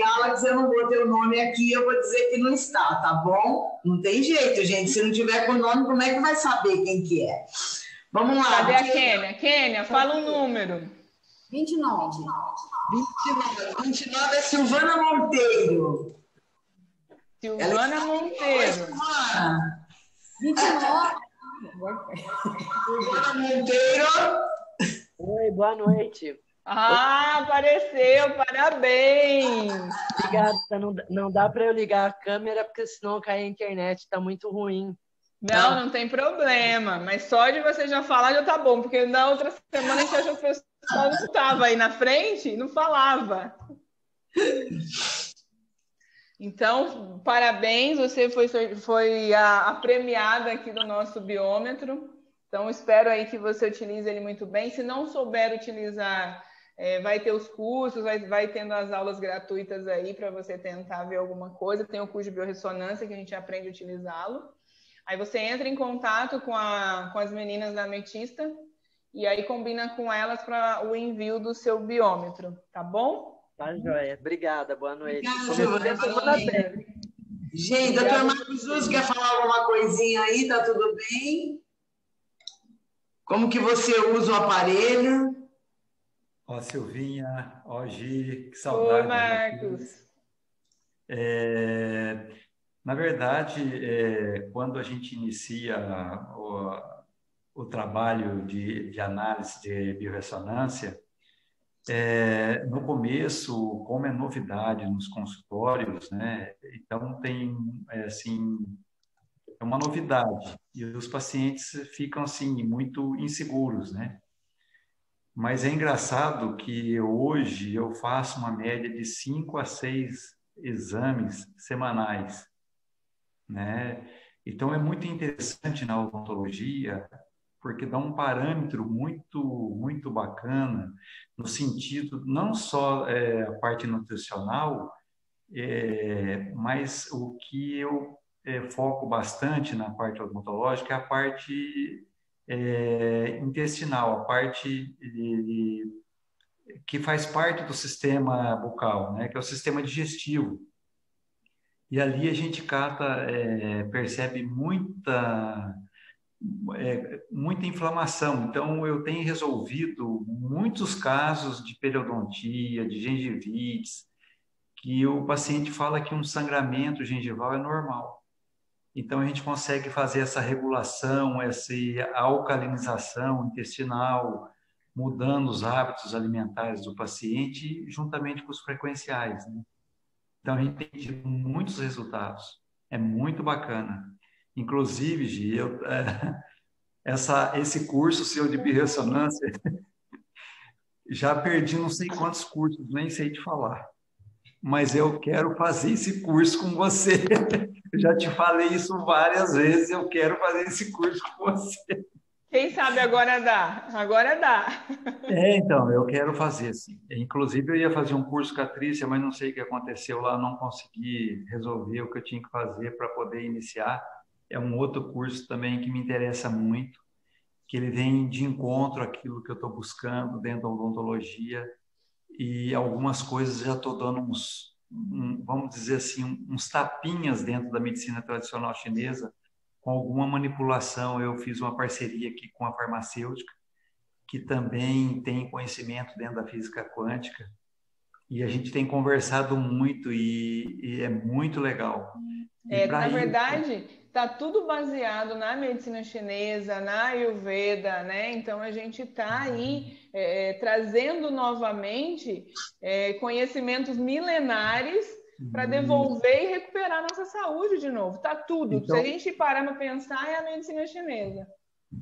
Galaxy, eu não vou ter o nome aqui, eu vou dizer que não está, tá bom? Não tem jeito, gente. Se não tiver com o nome, como é que vai saber quem que é? Vamos lá. Cadê a Kênia? Kênia, fala um número. 29. 29 é Silvana Monteiro. Silvana Monteiro. Silvana. 29. Silvana Monteiro. Oi, boa noite. Apareceu, parabéns! Obrigada, não dá para eu ligar a câmera, porque senão cai a internet, está muito ruim. Não tem problema, mas só de você já falar já tá bom, porque na outra semana a gente achou que o pessoal não estava aí na frente e não falava. Então, parabéns, você foi a premiada aqui do nosso biômetro. Então, espero aí que você utilize ele muito bem. Se não souber utilizar, vai ter os cursos, vai tendo as aulas gratuitas aí para você tentar ver alguma coisa. Tem o curso de biorressonância que a gente aprende a utilizá-lo. Aí você entra em contato com as meninas da Ametista e aí combina com elas para o envio do seu biômetro, tá bom? Tá, joia. Obrigada, boa noite. Gente, doutor Marcos Júlio, quer falar alguma coisinha aí? Tá tudo bem? Como que você usa o aparelho? Ó, Silvinha, ó, Gi, que saudade. Oi, Marcos. Na verdade, quando a gente inicia o trabalho de análise de biorressonância, no começo, como é novidade nos consultórios, né? Então tem assim, é uma novidade e os pacientes ficam assim muito inseguros, né? Mas é engraçado que hoje eu faço uma média de 5 a 6 exames semanais, né? Então é muito interessante na odontologia, porque dá um parâmetro muito bacana no sentido não só a parte nutricional, mas o que eu foco bastante na parte odontológica é a parte intestinal, a parte que faz parte do sistema bucal, né, que é o sistema digestivo. E ali a gente percebe muita inflamação. Então, eu tenho resolvido muitos casos de periodontia, de gengivites, que o paciente fala que um sangramento gengival é normal. Então, a gente consegue fazer essa regulação, essa alcalinização intestinal, mudando os hábitos alimentares do paciente, juntamente com os frequenciais, né? Então, a gente tem tido muitos resultados. É muito bacana. Inclusive, Gi, esse curso seu de biorressonância, já perdi não sei quantos cursos, nem sei te falar. Mas eu quero fazer esse curso com você. Eu já te falei isso várias vezes, eu quero fazer esse curso com você. Quem sabe agora dá. Agora dá. Então, eu quero fazer, sim. Inclusive, eu ia fazer um curso com a Trícia, mas não sei o que aconteceu lá, não consegui resolver o que eu tinha que fazer para poder iniciar. É um outro curso também que me interessa muito, que ele vem de encontro àquilo que eu estou buscando dentro da odontologia, e algumas coisas já estou dando vamos dizer assim, uns tapinhas dentro da medicina tradicional chinesa, com alguma manipulação. Eu fiz uma parceria aqui com a farmacêutica, que também tem conhecimento dentro da física quântica, e a gente tem conversado muito e é muito legal. Na verdade, está tudo baseado na medicina chinesa, na Ayurveda, né? Então, a gente está aí trazendo novamente conhecimentos milenares para devolver e recuperar nossa saúde de novo. Está tudo. Então, se a gente parar para pensar, é a medicina chinesa.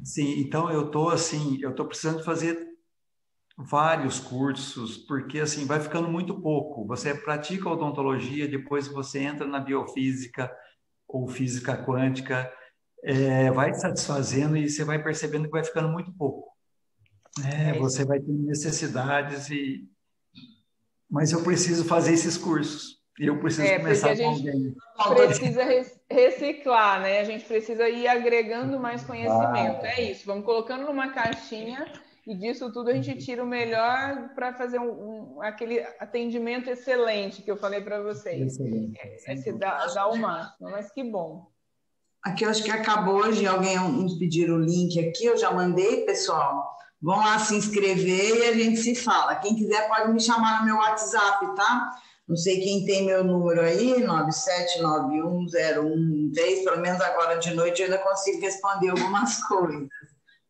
Sim, então eu estou precisando fazer vários cursos, porque assim vai ficando muito pouco. Você pratica odontologia, depois você entra na biofísica ou física quântica, vai satisfazendo e você vai percebendo que vai ficando muito pouco. Você vai ter necessidades, mas eu preciso fazer esses cursos. E eu preciso começar com alguém. Precisa reciclar, né? A gente precisa ir agregando mais conhecimento. É isso, vamos colocando numa caixinha e disso tudo a gente tira o melhor para fazer aquele atendimento excelente que eu falei para vocês. Se dá o máximo, mas que bom. Aqui eu acho que acabou hoje, alguém nos pediram o link aqui, eu já mandei, pessoal. Vão lá se inscrever e a gente se fala. Quem quiser pode me chamar no meu WhatsApp, tá? Não sei quem tem meu número aí, 97910113, pelo menos agora de noite eu ainda consigo responder algumas coisas,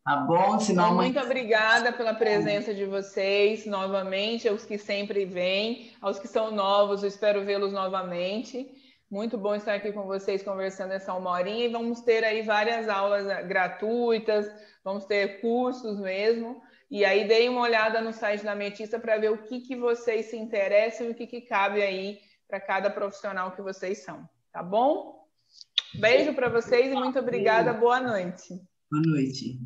tá bom? Senão, muito obrigada pela presença de vocês novamente, aos que sempre vêm, aos que são novos, eu espero vê-los novamente. Muito bom estar aqui com vocês conversando essa 1 horinha, e vamos ter aí várias aulas gratuitas, vamos ter cursos mesmo. E aí deem uma olhada no site da Ametista para ver o que vocês se interessam e o que cabe aí para cada profissional que vocês são. Tá bom? Beijo para vocês e muito obrigada. Boa noite. Boa noite.